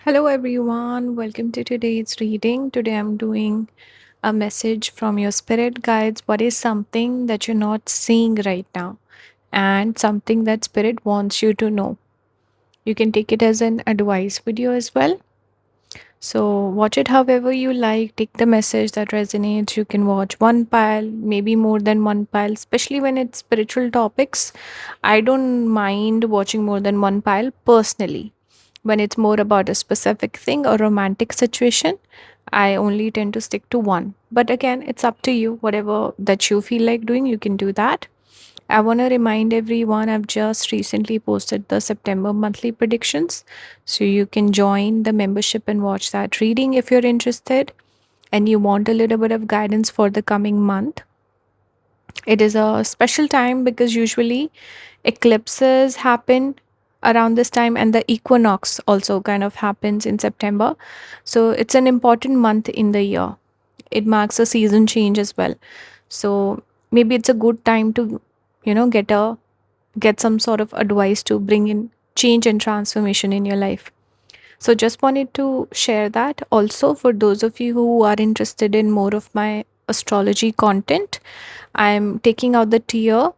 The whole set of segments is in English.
Hello, everyone. Welcome to today's reading. Today, I'm doing a message from your spirit guides. What is something that you're not seeing right now, and something that spirit wants you to know? You can take it as an advice video as well. So, watch it however you like. Take the message that resonates. You can watch one pile, maybe more than one pile, especially when it's spiritual topics. I don't mind watching more than one pile personally. When it's more about a specific thing or romantic situation, I only tend to stick to one. But again, it's up to you. Whatever that you feel like doing, you can do that. I want to remind everyone I've just recently posted the September monthly predictions. So you can join the membership and watch that reading if you're interested and you want a little bit of guidance for the coming month. It is a special time because usually eclipses happen around this time and the equinox also kind of happens in September. So it's an important month in the year. It marks a season change as well. So maybe it's a good time to get some sort of advice to bring in change and transformation in your life. So just wanted to share that. Also, for those of you who are interested in more of my astrology content, I'm taking out the tier,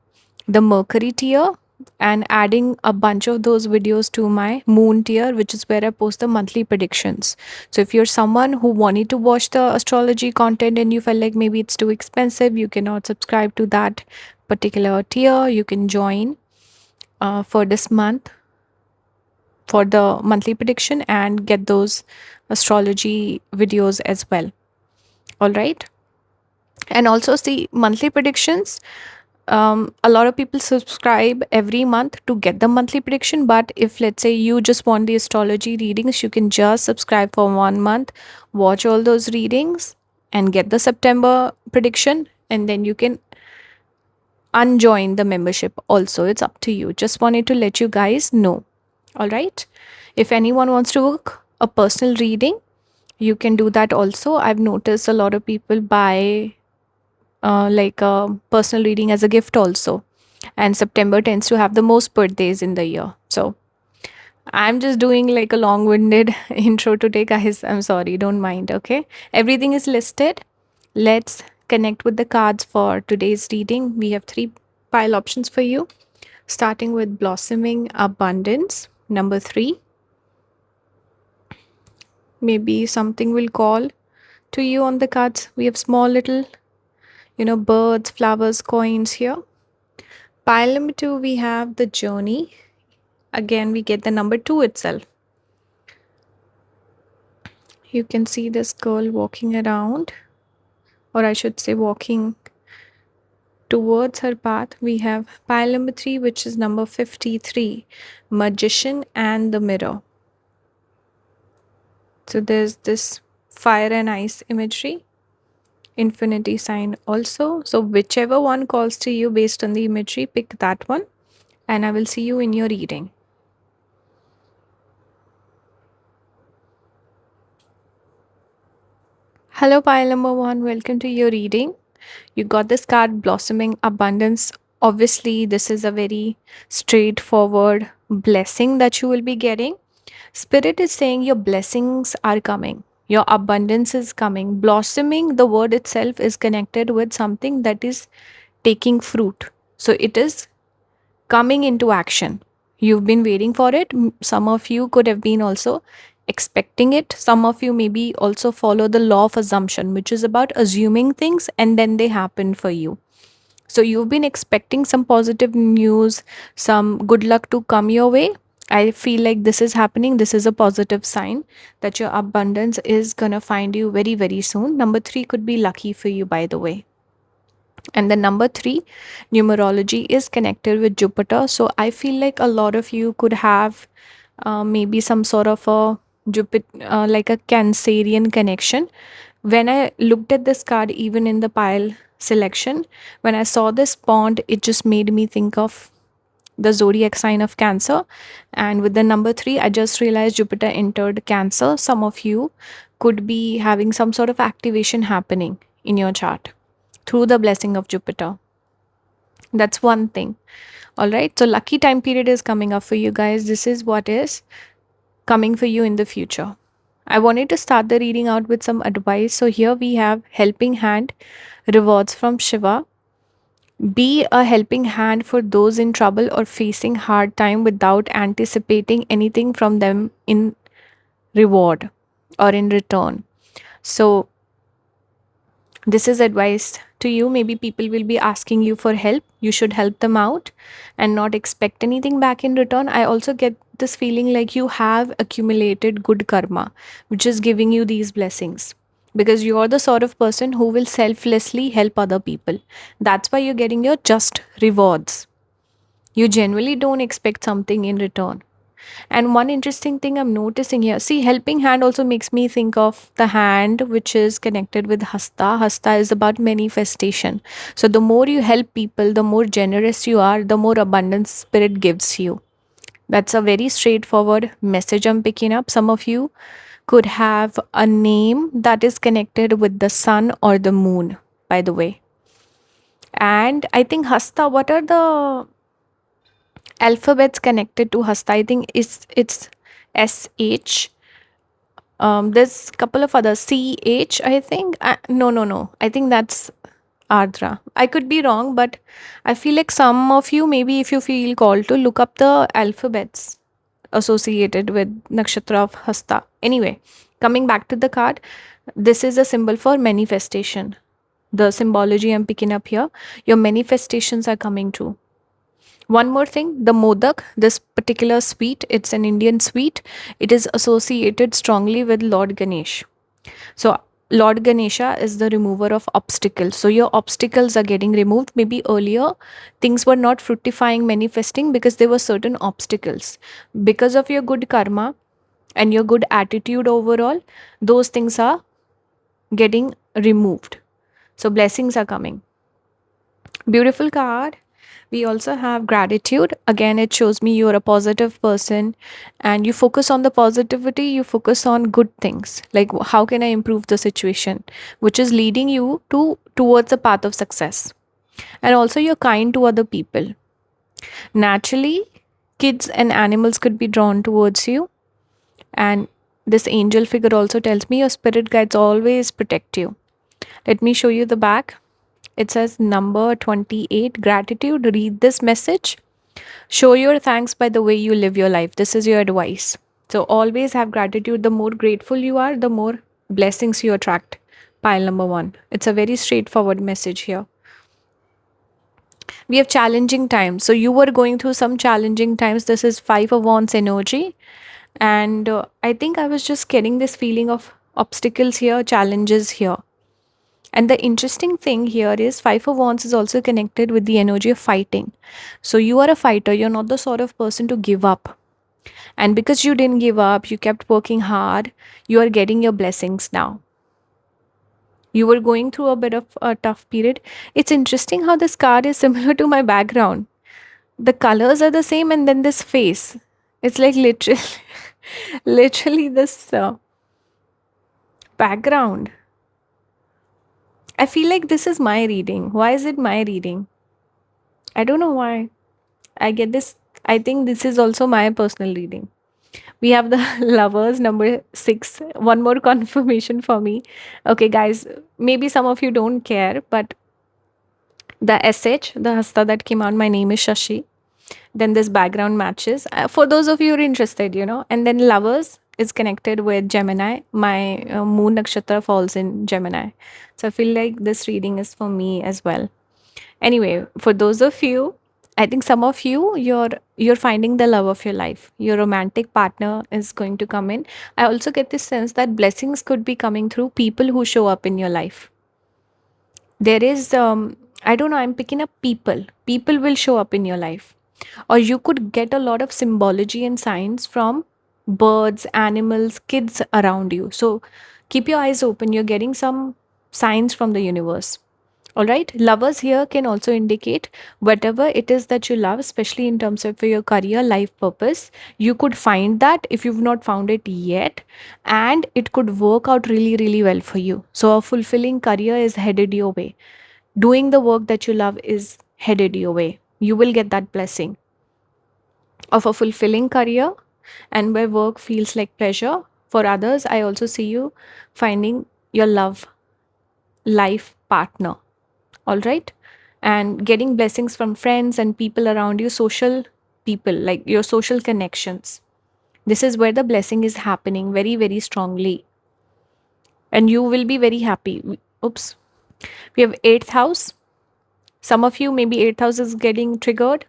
the Mercury tier, and adding a bunch of those videos to my Moon tier, which is where I post the monthly predictions. So if you're someone who wanted to watch the astrology content and you felt like maybe it's too expensive, you cannot subscribe to that particular tier, you can join for this month for the monthly prediction and get those astrology videos as well. All right. And also see monthly predictions. A lot of people subscribe every month to get the monthly prediction. But if, let's say, you just want the astrology readings, you can just subscribe for 1 month, watch all those readings, and get the September prediction. And then you can unjoin the membership also. It's up to you. Just wanted to let you guys know. All right. If anyone wants to book a personal reading, you can do that also. I've noticed a lot of people buy like a personal reading as a gift also. And September tends to have the most birthdays in the year. So I'm just doing like a long winded intro today, guys. I'm sorry. Don't mind. Okay. Everything is listed. Let's connect with the cards for today's reading. We have three pile options for you, starting with Blossoming Abundance, number 3. Maybe something will call to you on the cards. We have small little, birds, flowers, coins here. Pile number 2, we have the Journey. Again, we get the number 2 itself. You can see this girl walking around, or I should say, walking towards her path. We have pile number 3, which is number 53, Magician and the Mirror. So there's this fire and ice imagery, infinity sign also. So whichever one calls to you based on the imagery, pick that one, and I will see you in your reading. Hello, pile number 1. Welcome to your reading. You got this card, Blossoming Abundance. Obviously, this is a very straightforward blessing that you will be getting. Spirit is saying your blessings are coming, your abundance is coming. Blossoming, the word itself is connected with something that is taking fruit. So it is coming into action. You've been waiting for it. Some of you could have been also expecting it. Some of you maybe also follow the law of assumption, which is about assuming things and then they happen for you. So you've been expecting some positive news, some good luck to come your way. I feel like this is happening. This is a positive sign that your abundance is going to find you very, very soon. Number 3 could be lucky for you, by the way. And the number 3 numerology is connected with Jupiter. So I feel like a lot of you could have maybe some sort of a Jupiter, like a Cancerian connection. When I looked at this card, even in the pile selection, when I saw this pond, it just made me think of the zodiac sign of Cancer. And with the number 3, I just realized Jupiter entered Cancer. Some of you could be having some sort of activation happening in your chart through the blessing of Jupiter. That's one thing. All right. So, lucky time period is coming up for you guys. This is what is coming for you in the future. I wanted to start the reading out with some advice. So here we have helping hand, rewards from Shiva. Be a helping hand for those in trouble or facing hard time without anticipating anything from them in reward or in return. So this is advice to you. Maybe people will be asking you for help. You should help them out and not expect anything back in return. I also get this feeling like you have accumulated good karma, which is giving you these blessings. Because you're the sort of person who will selflessly help other people. That's why you're getting your just rewards. You generally don't expect something in return. And one interesting thing I'm noticing here, see, helping hand also makes me think of the hand which is connected with Hasta. Hasta is about manifestation. So the more you help people, the more generous you are, the more abundance spirit gives you. That's a very straightforward message I'm picking up. Some of you could have a name that is connected with the sun or the moon, by the way. And I think Hasta, what are the alphabets connected to Hasta? I think it's SH. There's couple of others. CH, I think. No. I think that's Ardra. I could be wrong, but I feel like some of you, maybe if you feel called to look up the alphabets associated with Nakshatra of Hasta. Anyway, coming back to the card, this is a symbol for manifestation. The symbology I'm picking up here, your manifestations are coming true. One more thing, the modak, this particular sweet, it's an Indian sweet. It is associated strongly with Lord Ganesh. So, Lord Ganesha is the remover of obstacles. So, your obstacles are getting removed. Maybe earlier things were not fructifying, manifesting because there were certain obstacles. Because of your good karma and your good attitude overall, those things are getting removed. So, blessings are coming. Beautiful card. We also have gratitude. Again, it shows me you're a positive person and you focus on the positivity, you focus on good things. Like how can I improve the situation, which is leading you towards a path of success. And also you're kind to other people. Naturally, kids and animals could be drawn towards you. And this angel figure also tells me your spirit guides always protect you. Let me show you the back. It says number 28, gratitude. Read this message. Show your thanks by the way you live your life. This is your advice. So always have gratitude. The more grateful you are, the more blessings you attract. Pile number 1. It's a very straightforward message here. We have challenging times. So you were going through some challenging times. This is 5 of Wands energy. And I think I was just getting this feeling of obstacles here, challenges here. And the interesting thing here is Five of Wands is also connected with the energy of fighting. So you are a fighter. You're not the sort of person to give up. And because you didn't give up, you kept working hard, you are getting your blessings now. You were going through a bit of a tough period. It's interesting how this card is similar to my background. The colors are the same and then this face. It's like literally, literally this background. I feel like this is my reading. Why is it my reading? I don't know why. I get this. I think this is also my personal reading. We have the lovers, number 6. One more confirmation for me. Okay, guys, maybe some of you don't care, but the SH, the Hasta that came out, my name is Shashi. Then this background matches. For those of you who are interested, and then lovers is connected with Gemini. My moon nakshatra falls in Gemini. So I feel like this reading is for me as well. Anyway, for those of you, I think some of you, you're finding the love of your life. Your romantic partner is going to come in. I also get this sense that blessings could be coming through people who show up in your life. There is I don't know, I'm picking up people. People will show up in your life. Or you could get a lot of symbology and signs from birds, animals, kids around you. So keep your eyes open. You're getting some signs from the universe. All right. Lovers here can also indicate whatever it is that you love, especially in terms of your career, life purpose. You could find that if you've not found it yet, and it could work out really, really well for you. So, a fulfilling career is headed your way. Doing the work that you love is headed your way. You will get that blessing of a fulfilling career and where work feels like pressure. For others, I also see you finding your love life partner. All right. And getting blessings from friends and people around you, social people, like your social connections. This is where the blessing is happening very, very strongly. And you will be very happy. Oops. We have eighth house. Some of you, maybe eighth house is getting triggered.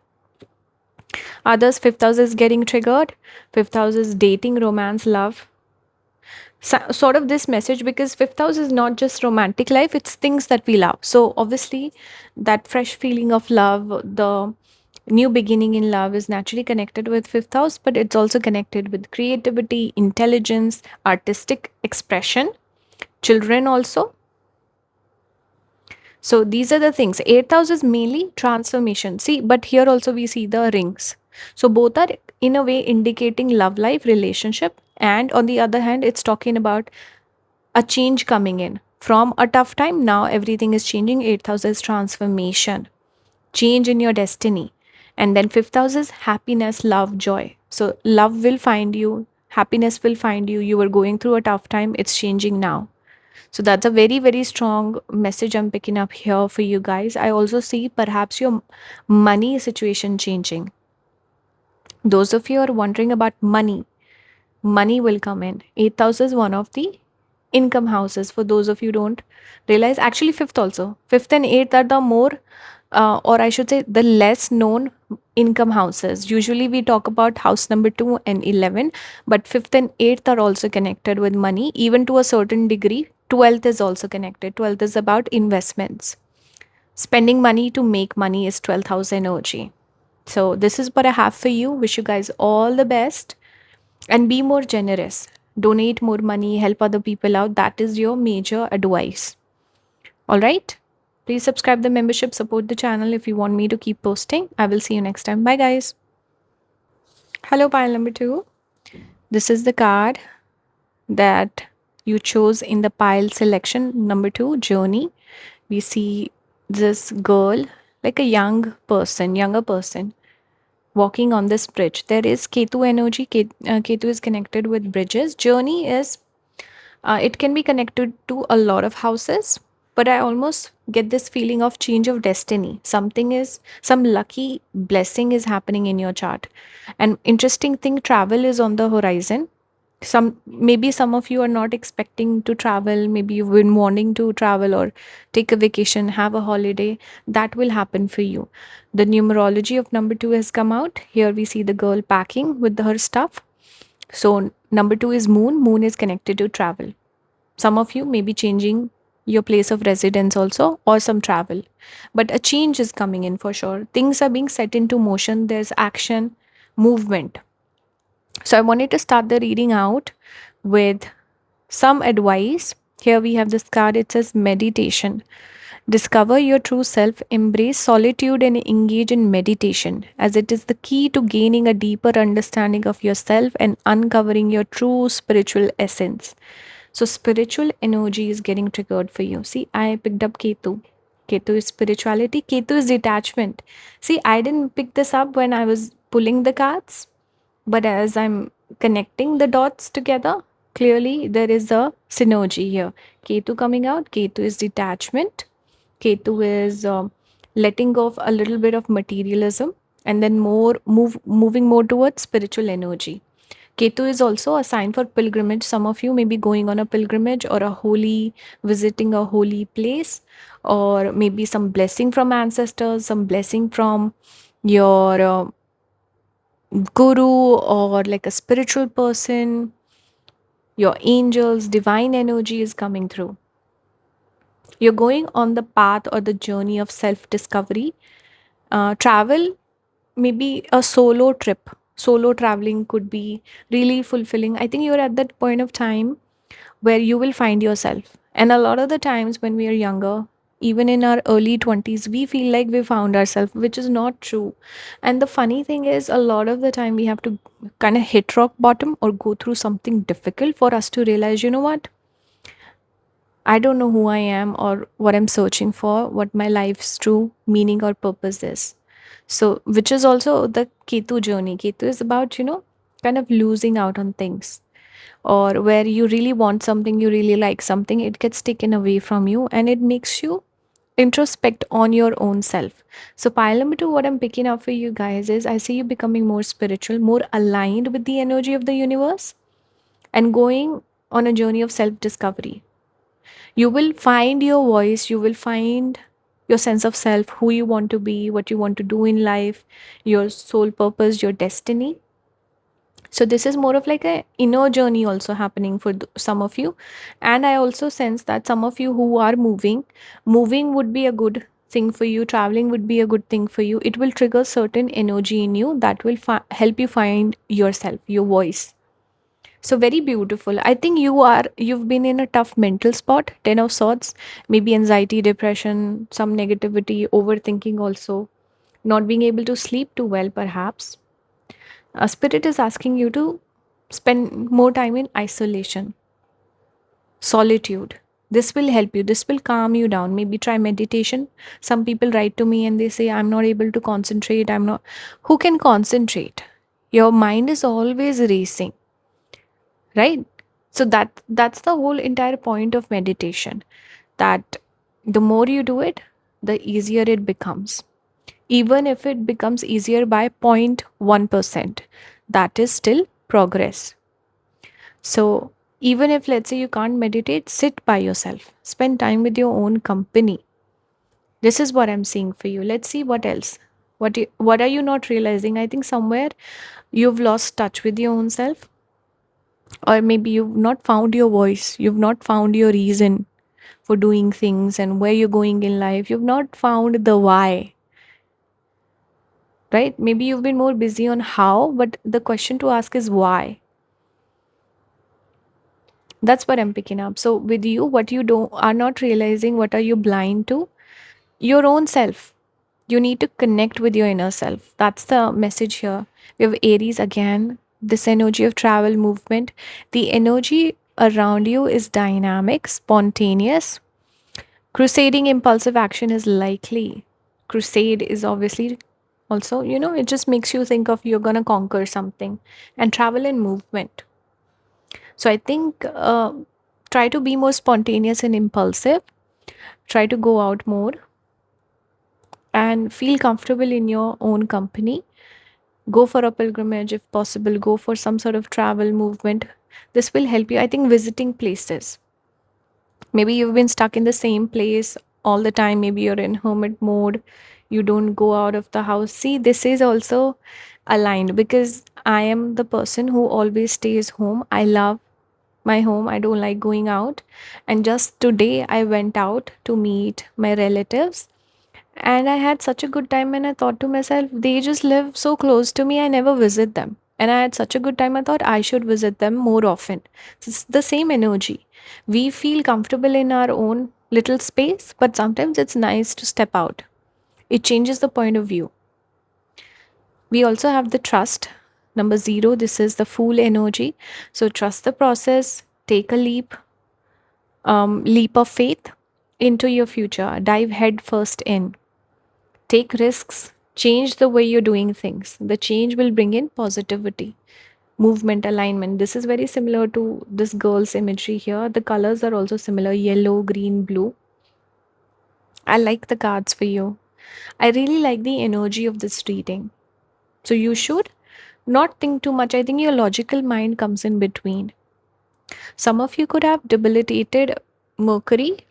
Others, fifth house is getting triggered. Fifth house is dating, romance, love. Sort of this message, because fifth house is not just romantic life, it's things that we love. So obviously that fresh feeling of love, the new beginning in love, is naturally connected with fifth house, but it's also connected with creativity, intelligence, artistic expression, children also. So these are the things. Eighth house is mainly transformation. See, but here also we see the rings. So both are in a way indicating love life, relationship, and on the other hand it's talking about a change coming in. From a tough time, now everything is changing. Eighth house is transformation, change in your destiny. And then fifth house is happiness, love, joy. So love will find you, happiness will find you. You were going through a tough time, it's changing now. So that's a very, very strong message I'm picking up here for you guys. I also see perhaps your money situation changing. Those of you who are wondering about money, money will come in. Eighth house is one of the income houses. For those of you who don't realize, actually fifth also. Fifth and eighth are the more, or I should say, the less known income houses. Usually we talk about house number 2 and 11, but fifth and eighth are also connected with money, even to a certain degree. 12th is also connected. 12th is about investments. Spending money to make money is 12th house energy. So this is what I have for you. Wish you guys all the best and be more generous. Donate more money, help other people out. That is your major advice. All right. Please subscribe the membership, support the channel if you want me to keep posting. I will see you next time. Bye, guys. Hello, pile number 2. This is the card that you chose in the pile selection number 2, journey. We see this girl, like a younger person, walking on this bridge. There is Ketu energy. Ketu is connected with bridges. Journey is, it can be connected to a lot of houses, but I almost get this feeling of change of destiny. Some lucky blessing is happening in your chart. An interesting thing, travel is on the horizon. Maybe some of you are not expecting to travel, maybe you've been wanting to travel or take a vacation, have a holiday. That will happen for you. The numerology of number 2 has come out. Here we see the girl packing with her stuff. So number 2 is moon. Moon is connected to travel. Some of you may be changing your place of residence also, or some travel, but a change is coming in for sure. Things are being set into motion. There's action, movement. So I wanted to start the reading out with some advice. Here we have this card. It says meditation. Discover your true self, embrace solitude, and engage in meditation, as it is the key to gaining a deeper understanding of yourself and uncovering your true spiritual essence. So, spiritual energy is getting triggered for you. See, I picked up Ketu. Ketu is spirituality, Ketu is detachment. See, I didn't pick this up when I was pulling the cards, but as I'm connecting the dots together, clearly there is a synergy here. Ketu coming out, Ketu is detachment, Ketu is letting go of a little bit of materialism and then moving more towards spiritual energy. Ketu is also a sign for pilgrimage. Some of you may be going on a pilgrimage or visiting a holy place, or maybe some blessing from ancestors, some blessing from your guru, or like a spiritual person, your angels, divine energy is coming through. You're going on the path or the journey of self discovery. Travel, maybe a solo trip. Solo traveling could be really fulfilling. I think you're at that point of time where you will find yourself. And a lot of the times when we are younger, even in our early 20s, we feel like we found ourselves, which is not true. And the funny thing is, a lot of the time we have to kind of hit rock bottom or go through something difficult for us to realize, you know what? I don't know who I am or what I'm searching for, what my life's true meaning or purpose is. So, which is also the Ketu journey. Ketu is about, kind of losing out on things, or where you really want something, you really like something, it gets taken away from you and it makes you introspect on your own self. So, pile number two, what I'm picking up for you guys is I see you becoming more spiritual, more aligned with the energy of the universe, and going on a journey of self discovery. You will find your voice, you will find your sense of self, who you want to be, what you want to do in life, your soul purpose, your destiny. So this is more of like a inner journey also happening for some of you. And I also sense that some of you who are moving would be a good thing for you, traveling would be a good thing for you. It will trigger certain energy in you that will help you find yourself, your voice. So very beautiful. I think you've been in a tough mental spot, 10 of swords, maybe anxiety, depression, some negativity, overthinking also, not being able to sleep too well perhaps. Spirit is asking you to spend more time in isolation, solitude. This will help you. This will calm you down. Maybe try meditation. Some people write to me and they say, I'm not able to concentrate. I'm not. Who can concentrate? Your mind is always racing, right? So that's the whole entire point of meditation. That the more you do it, the easier it becomes. Even if it becomes easier by 0.1%, that is still progress. So, even if let's say you can't meditate, sit by yourself, spend time with your own company. This is what I'm seeing for you. Let's see what else. What are you not realizing? I think somewhere you've lost touch with your own self, or maybe you've not found your voice, you've not found your reason for doing things and where you're going in life. You've not found the why, right? Maybe you've been more busy on how, but the question to ask is why. That's what I'm picking up. So with you, what you don't are not realizing, what are you blind to? Your own self. You need to connect with your inner self. That's the message here. We have Aries again, this energy of travel, movement. The energy around you is dynamic, spontaneous. Crusading impulsive action is likely. Crusade is obviously also, it just makes you think of you're going to conquer something. And travel and movement. So I think try to be more spontaneous and impulsive. Try to go out more and feel comfortable in your own company. Go for a pilgrimage if possible. Go for some sort of travel movement. This will help you. I think visiting places. Maybe you've been stuck in the same place all the time. Maybe you're in hermit mode. You don't go out of the house. See, this is also aligned because I am the person who always stays home. I love my home. I don't like going out. And just today, I went out to meet my relatives. And I had such a good time. And I thought to myself, they just live so close to me. I never visit them. And I had such a good time. I thought I should visit them more often. It's the same energy. We feel comfortable in our own little space, but sometimes it's nice to step out. It changes the point of view. We also have the trust. Number zero, this is the fool energy. So trust the process, take a leap of faith into your future, dive head first in, take risks, change the way you're doing things. The change will bring in positivity, movement, alignment. This is very similar to this girl's imagery here. The colors are also similar, yellow, green, blue. I like the cards for you. I really like the energy of this reading. So you should not think too much. I think your logical mind comes in between. Some of you could have debilitated Mercury,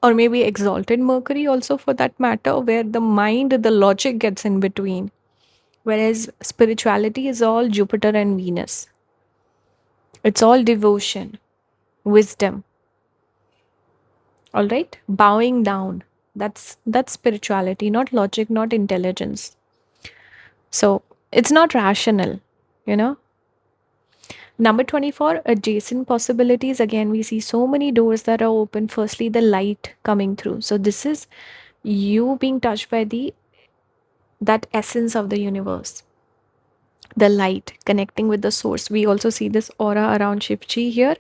or maybe exalted Mercury, also for that matter, where the mind, the logic gets in between. Whereas spirituality is all Jupiter and Venus, it's all devotion, wisdom, all right? Bowing down. That's spirituality, not logic, not intelligence. So it's not rational, you know. Number 24, adjacent possibilities. Again, we see so many doors that are open. Firstly, the light coming through. So this is you being touched by the that essence of the universe. The light connecting with the source. We also see this aura around Shivji here.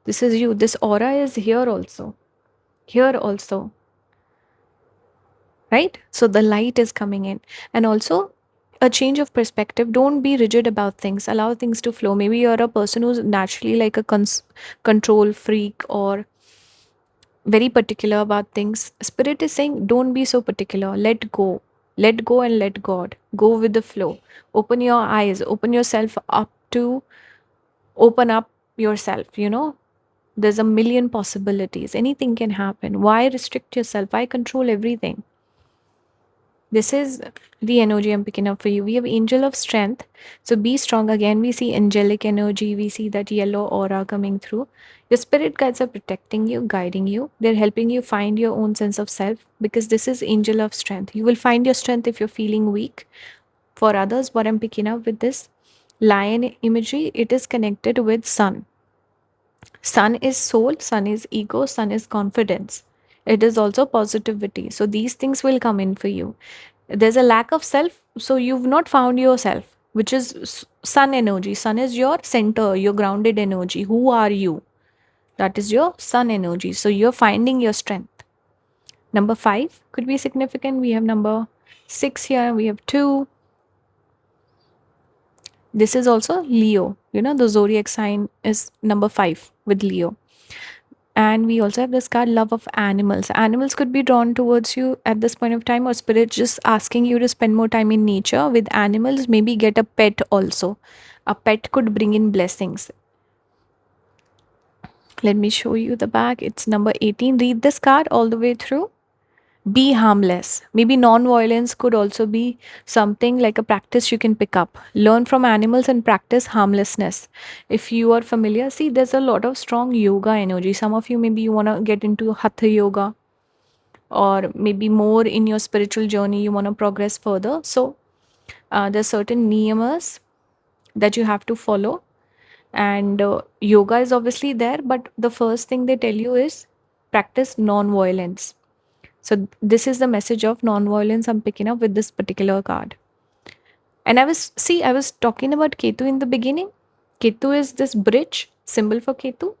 This is you. This aura is here also. Here also. Right? So the light is coming in. And also a change of perspective. Don't be rigid about things. Allow things to flow. Maybe you're a person who's naturally like a control freak or very particular about things. Spirit is saying, don't be so particular. Let go. Let go and let God. Go with the flow. Open your eyes. Open yourself up to open up yourself. There's a million possibilities. Anything can happen. Why restrict yourself? Why control everything? This is the energy I'm picking up for you. We have angel of strength. So be strong. Again, we see angelic energy. We see that yellow aura coming through. Your spirit guides are protecting you, guiding you. They're helping you find your own sense of self because this is angel of strength. You will find your strength if you're feeling weak. For others, what I'm picking up with this lion imagery, it is connected with sun. Sun is soul, sun is ego, sun is confidence. It is also positivity. So these things will come in for you. There's a lack of self, so you've not found yourself, which is sun energy. Sun is your center, your grounded energy. Who are you? That is your sun energy. So you're finding your strength. Number 5 could be significant. We have number 6 here. We have 2. This is also Leo. The zodiac sign is number 5 with Leo. And we also have this card, love of animals. Animals could be drawn towards you at this point of time, or spirit just asking you to spend more time in nature with animals. Maybe get a pet also. A pet could bring in blessings. Let me show you the back. It's number 18. Read this card all the way through. Be harmless. Maybe non-violence could also be something like a practice you can pick up. Learn from animals and practice harmlessness. If you are familiar, see, there's a lot of strong yoga energy. Some of you, maybe you want to get into hatha yoga, or maybe more in your spiritual journey, you want to progress further. So there's certain niyamas that you have to follow. And yoga is obviously there, but the first thing they tell you is practice non-violence. So this is the message of non-violence I'm picking up with this particular card. And I was talking about Ketu in the beginning. Ketu is this bridge symbol for Ketu.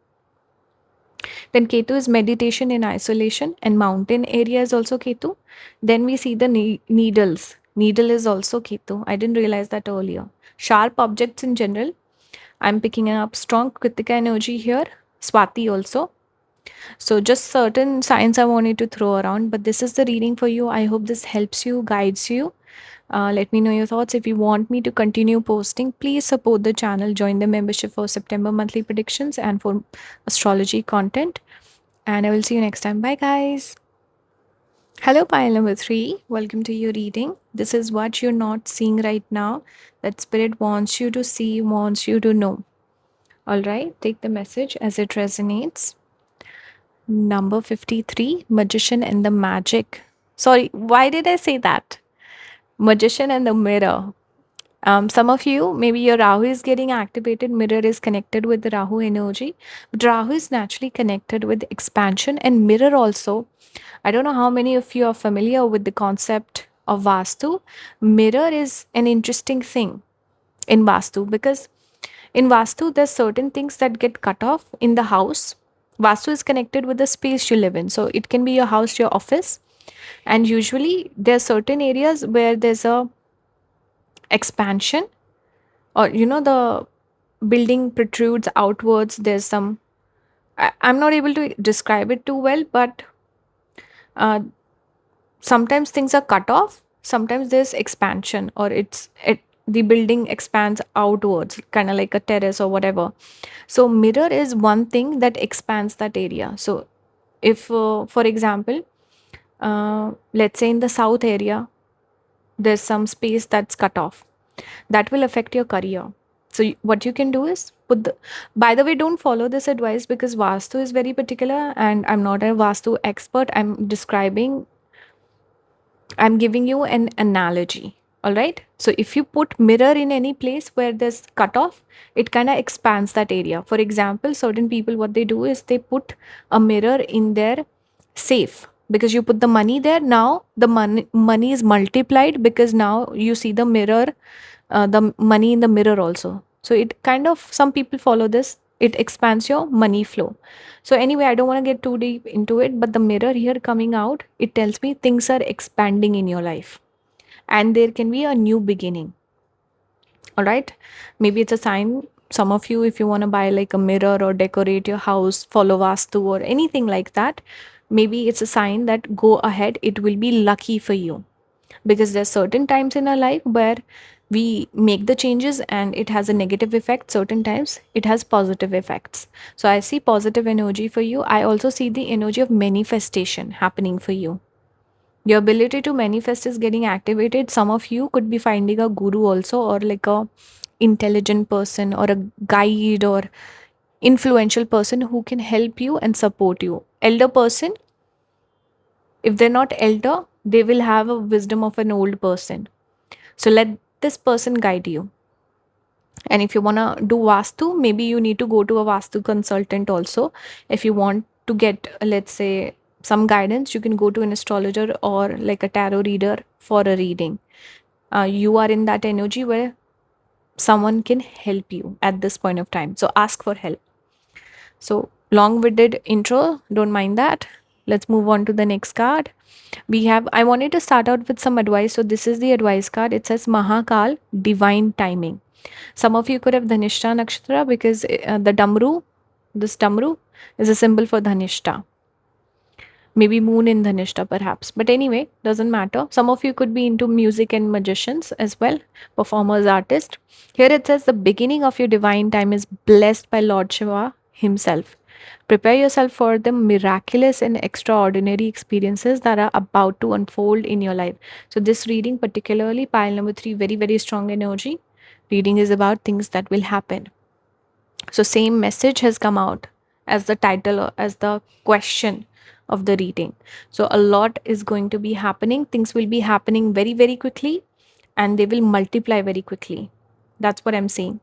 Then Ketu is meditation in isolation, and mountain area is also Ketu. Then we see the needles. Needle is also Ketu. I didn't realize that earlier. Sharp objects in general. I'm picking up strong Kritika energy here. Swati also. So just certain signs I wanted to throw around, but this is the reading for you. I hope this helps you, guides you. Let me know your thoughts. If you want me to continue posting, please support the channel. Join the membership for September monthly predictions and for astrology content. And I will see you next time. Bye, guys. Hello, pile number 3. Welcome to your reading. This is what you're not seeing right now that Spirit wants you to see, wants you to know. All right, take the message as it resonates. Number 53, Magician and the Magic. Sorry, why did I say that? Magician and the Mirror. Some of you, maybe your Rahu is getting activated, mirror is connected with the Rahu energy. But Rahu is naturally connected with expansion and mirror also. I don't know how many of you are familiar with the concept of Vastu. Mirror is an interesting thing in Vastu because in Vastu, there's certain things that get cut off in the house. Vastu is connected with the space you live in. So it can be your house, your office. And usually there are certain areas where there's a expansion, or the building protrudes outwards. There's some I'm not able to describe it too well, but uh, sometimes things are cut off, sometimes there's expansion, or the building expands outwards, kind of like a terrace or whatever. So mirror is one thing that expands that area. So if for example, let's say in the south area there's some space that's cut off, that will affect your career. So what you can do is by the way, don't follow this advice because Vastu is very particular and I'm not a Vastu expert. I'm giving you an analogy. All right. So if you put mirror in any place where there's cutoff, it kind of expands that area. For example, certain people, what they do is they put a mirror in their safe because you put the money there. Now the money is multiplied because now you see the mirror, the money in the mirror also. So it kind of, some people follow this, it expands your money flow. So anyway, I don't want to get too deep into it, but the mirror here coming out, it tells me things are expanding in your life. and there can be a new beginning. All right. Maybe it's a sign. Some of you, if you want to buy like a mirror or decorate your house, follow Vastu or anything like that, maybe it's a sign that go ahead, it will be lucky for you. Because there's certain times in our life where we make the changes and it has a negative effect. Certain times it has positive effects. So I see positive energy for you. I also see the energy of manifestation happening for you. Your ability to manifest is getting activated. Some of you could be finding a guru also, or like a intelligent person or a guide or influential person who can help you and support you. Elder person, if they're not elder, they will have a wisdom of an old person. So let this person guide you. And if you want to do vastu, maybe you need to go to a vastu consultant also. If you want to get, let's say, some guidance, you can go to an astrologer or like a tarot reader for a reading. You are in that energy where someone can help you at this point of time, so ask for help. So long-winded intro, don't mind that. Let's move on to the next card. We have, I wanted to start out with some advice. So this is the advice card. It says Mahakal, divine timing. Some of you could have Dhanishta Nakshatra because the Damru, this Damru is a symbol for Dhanishta. Maybe moon in Dhanishta perhaps. But anyway, doesn't matter. Some of you could be into music and magicians as well, performers, artists. Here it says the beginning of your divine time is blessed by Lord Shiva himself. Prepare yourself for the miraculous and extraordinary experiences that are about to unfold in your life. So this reading, particularly pile number 3, very, very strong energy. Reading is about things that will happen. So same message has come out as the title or as the question of the reading. So a lot is going to be happening. Things will be happening very, very quickly and they will multiply very quickly. That's what I'm saying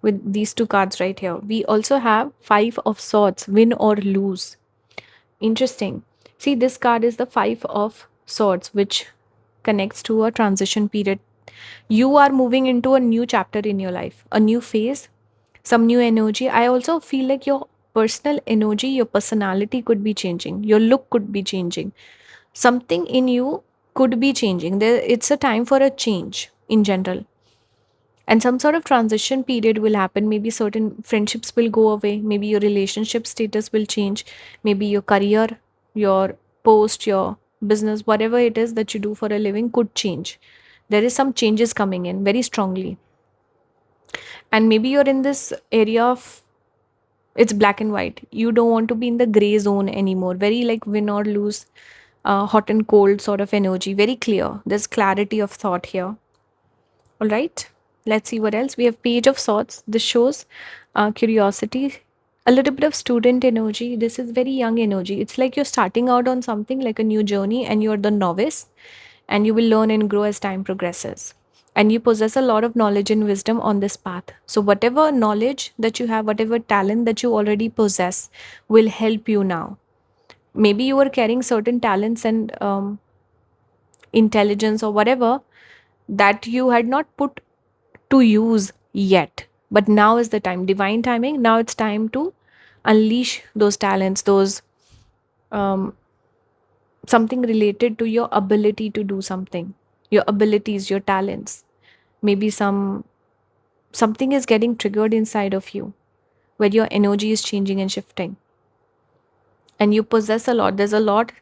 with these two cards right here. We also have 5 of swords, win or lose. Interesting. See, this card is the 5 of swords, which connects to a transition period. You are moving into a new chapter in your life, a new phase, some new energy. I also feel like your personal energy, your personality could be changing, your look could be changing, something in you could be changing. It's a time for a change in general, and some sort of transition period will happen. Maybe certain friendships will go away, maybe your relationship status will change, maybe your career, your post, your business, whatever it is that you do for a living could change. There is some changes coming in very strongly, and maybe you're in this area of, it's black and white. You don't want to be in the gray zone anymore. Very like win or lose, hot and cold sort of energy. Very clear. There's clarity of thought here. All right. Let's see what else. We have Page of Swords. This shows curiosity, a little bit of student energy. This is very young energy. It's like you're starting out on something like a new journey and you're the novice, and you will learn and grow as time progresses. And you possess a lot of knowledge and wisdom on this path. So, whatever knowledge that you have, whatever talent that you already possess, will help you now. Maybe you were carrying certain talents and intelligence or whatever that you had not put to use yet. But now is the time, divine timing. Now it's time to unleash those talents, those um, something related to your ability to do something, your abilities, your talents. Maybe something is getting triggered inside of you where your energy is changing and shifting, and you possess a lot. There's a lot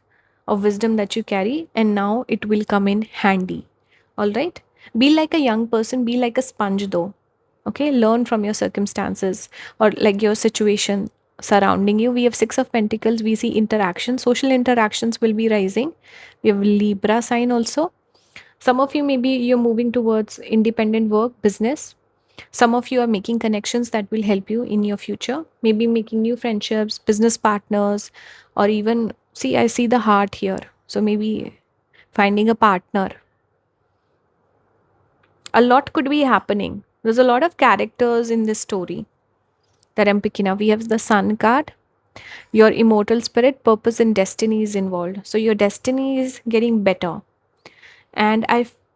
of wisdom that you carry, and now it will come in handy. All right. Be like a young person, be like a sponge though. Okay. Learn from your circumstances or like your situation surrounding you. We have 6 of Pentacles. We see interaction, social interactions will be rising. We have Libra sign also. Some of you, maybe you're moving towards independent work, business. Some of you are making connections that will help you in your future, maybe making new friendships, business partners, or even, see, I see the heart here. So maybe finding a partner. A lot could be happening. There's a lot of characters in this story that I'm picking up. We have the Sun card. Your immortal spirit, purpose, and destiny is involved. So your destiny is getting better. And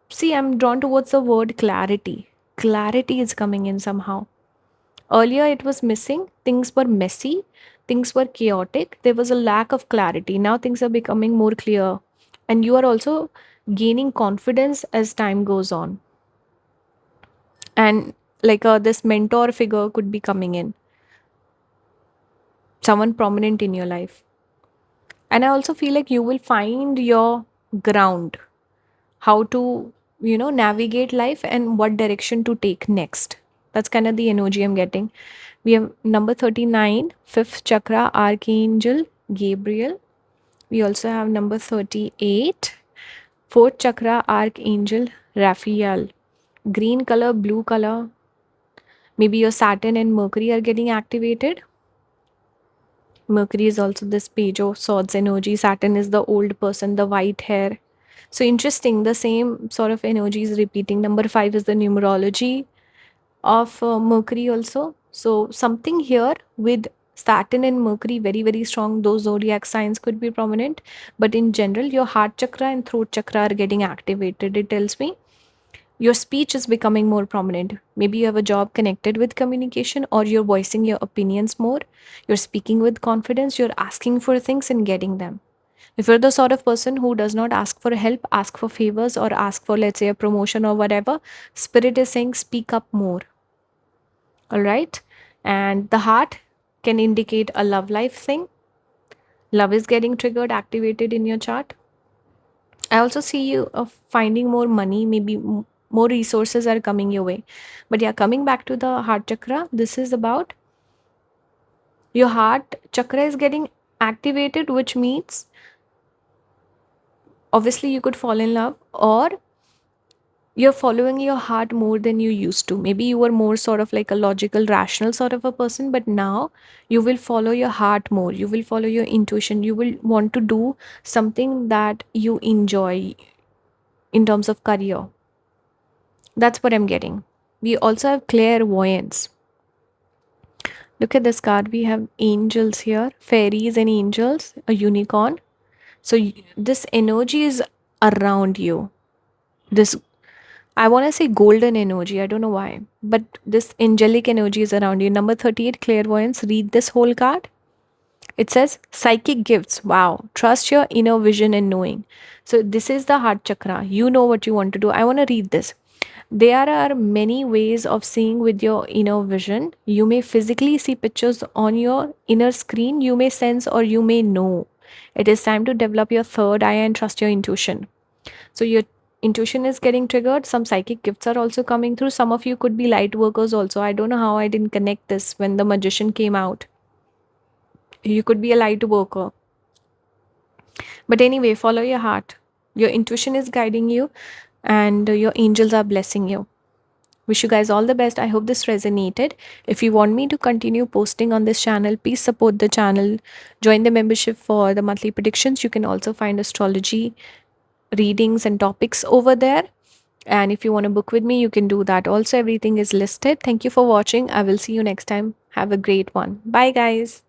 see, I'm drawn towards the word clarity. Clarity is coming in somehow. Earlier, it was missing. Things were messy. Things were chaotic. There was a lack of clarity. Now, things are becoming more clear. And you are also gaining confidence as time goes on. And like this mentor figure could be coming in, someone prominent in your life. And I also feel like you will find your ground, how to, navigate life and what direction to take next. That's kind of the energy I'm getting. We have number 39, fifth chakra, Archangel Gabriel. We also have number 38, fourth chakra, Archangel Raphael. Green color, blue color. Maybe your Saturn and Mercury are getting activated. Mercury is also this page of swords energy. Saturn is the old person, the white hair. So interesting, the same sort of energy is repeating. Number 5 is the numerology of Mercury also. So something here with Saturn and Mercury very very strong. Those zodiac signs could be prominent, but in general, your heart chakra and throat chakra are getting activated. It tells me your speech is becoming more prominent. Maybe you have a job connected with communication, or you're voicing your opinions more. You're speaking with confidence. You're asking for things and getting them. If you're the sort of person who does not ask for help, ask for favors, or ask for, let's say, a promotion or whatever, Spirit is saying speak up more. All right. And the heart can indicate a love life thing. Love is getting triggered, activated in your chart. I also see you finding more money, maybe more resources are coming your way. But yeah, coming back to the heart chakra, this is about your heart chakra is getting activated, which means obviously you could fall in love, or you're following your heart more than you used to. Maybe you were more sort of like a logical, rational sort of a person, but now you will follow your heart more. You will follow your intuition. You will want to do something that you enjoy in terms of career. That's what I'm getting. We also have clairvoyance. Look at this card. We have angels here, fairies and angels, a unicorn. So this energy is around you. This, I want to say golden energy. I don't know why, but this angelic energy is around you. Number 38, clairvoyance. Read this whole card. It says psychic gifts. Wow. Trust your inner vision and knowing. So this is the heart chakra. You know what you want to do. I want to read this. There are many ways of seeing with your inner vision. You may physically see pictures on your inner screen. You may sense or you may know. It is time to develop your third eye and trust your intuition. So your intuition is getting triggered. Some psychic gifts are also coming through. Some of you could be light workers also. I don't know how I didn't connect this when the magician came out. You could be a light worker. But anyway, follow your heart. Your intuition is guiding you, and your angels are blessing you. Wish you guys all the best. I hope this resonated. If you want me to continue posting on this channel, please support the channel. Join the membership for the monthly predictions. You can also find astrology readings and topics over there. And if you want to book with me, you can do that. Also, everything is listed. Thank you for watching. I will see you next time. Have a great one. Bye, guys.